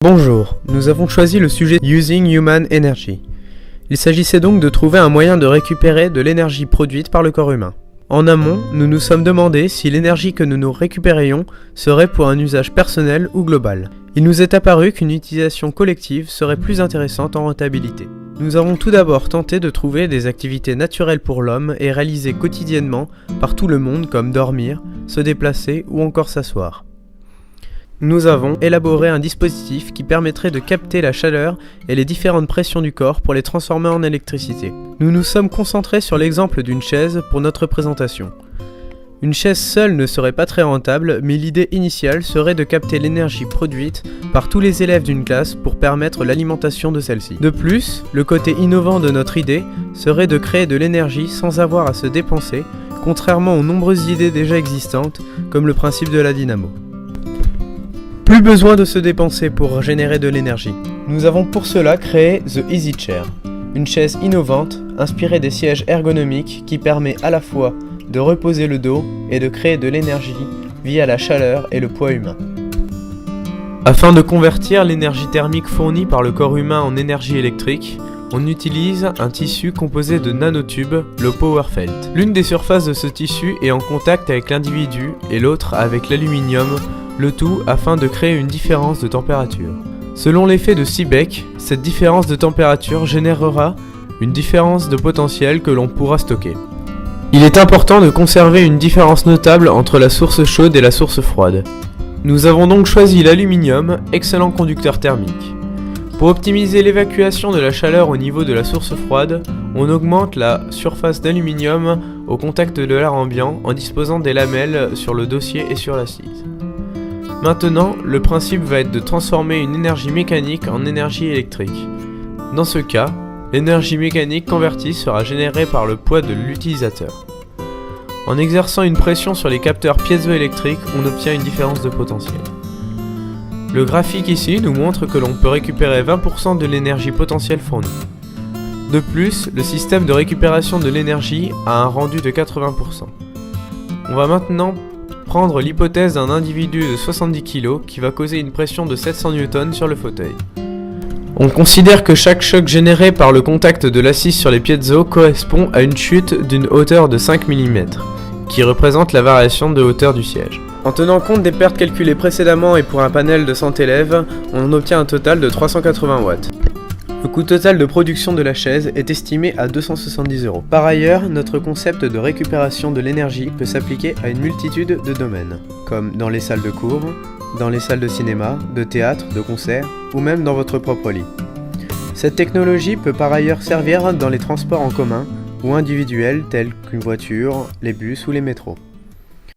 Bonjour, nous avons choisi le sujet Using Human Energy. Il s'agissait donc de trouver un moyen de récupérer de l'énergie produite par le corps humain. En amont, nous nous sommes demandé si l'énergie que nous récupérions serait pour un usage personnel ou global. Il nous est apparu qu'une utilisation collective serait plus intéressante en rentabilité. Nous avons tout d'abord tenté de trouver des activités naturelles pour l'homme et réalisées quotidiennement par tout le monde comme dormir, se déplacer ou encore s'asseoir. Nous avons élaboré un dispositif qui permettrait de capter la chaleur et les différentes pressions du corps pour les transformer en électricité. Nous nous sommes concentrés sur l'exemple d'une chaise pour notre présentation. Une chaise seule ne serait pas très rentable, mais l'idée initiale serait de capter l'énergie produite par tous les élèves d'une classe pour permettre l'alimentation de celle-ci. De plus, le côté innovant de notre idée serait de créer de l'énergie sans avoir à se dépenser, contrairement aux nombreuses idées déjà existantes, comme le principe de la dynamo. Plus besoin de se dépenser pour générer de l'énergie. Nous avons pour cela créé The Easy Chair, une chaise innovante inspirée des sièges ergonomiques qui permet à la fois de reposer le dos et de créer de l'énergie via la chaleur et le poids humain. Afin de convertir l'énergie thermique fournie par le corps humain en énergie électrique, on utilise un tissu composé de nanotubes, le Powerfelt. L'une des surfaces de ce tissu est en contact avec l'individu et l'autre avec l'aluminium, le tout afin de créer une différence de température. Selon l'effet de Seebeck, cette différence de température générera une différence de potentiel que l'on pourra stocker. Il est important de conserver une différence notable entre la source chaude et la source froide. Nous avons donc choisi l'aluminium, excellent conducteur thermique. Pour optimiser l'évacuation de la chaleur au niveau de la source froide, on augmente la surface d'aluminium au contact de l'air ambiant en disposant des lamelles sur le dossier et sur l'assise. Maintenant, le principe va être de transformer une énergie mécanique en énergie électrique. Dans ce cas, l'énergie mécanique convertie sera générée par le poids de l'utilisateur. En exerçant une pression sur les capteurs piézoélectriques, on obtient une différence de potentiel. Le graphique ici nous montre que l'on peut récupérer 20% de l'énergie potentielle fournie. De plus, le système de récupération de l'énergie a un rendu de 80%. On va maintenant prendre l'hypothèse d'un individu de 70 kg qui va causer une pression de 700 N sur le fauteuil. On considère que chaque choc généré par le contact de l'assise sur les piézos correspond à une chute d'une hauteur de 5 mm, qui représente la variation de hauteur du siège. En tenant compte des pertes calculées précédemment et pour un panel de 100 élèves, on obtient un total de 380 watts. Le coût total de production de la chaise est estimé à 270 €. Par ailleurs, notre concept de récupération de l'énergie peut s'appliquer à une multitude de domaines, comme dans les salles de cours, dans les salles de cinéma, de théâtre, de concert, ou même dans votre propre lit. Cette technologie peut par ailleurs servir dans les transports en commun ou individuels tels qu'une voiture, les bus ou les métros.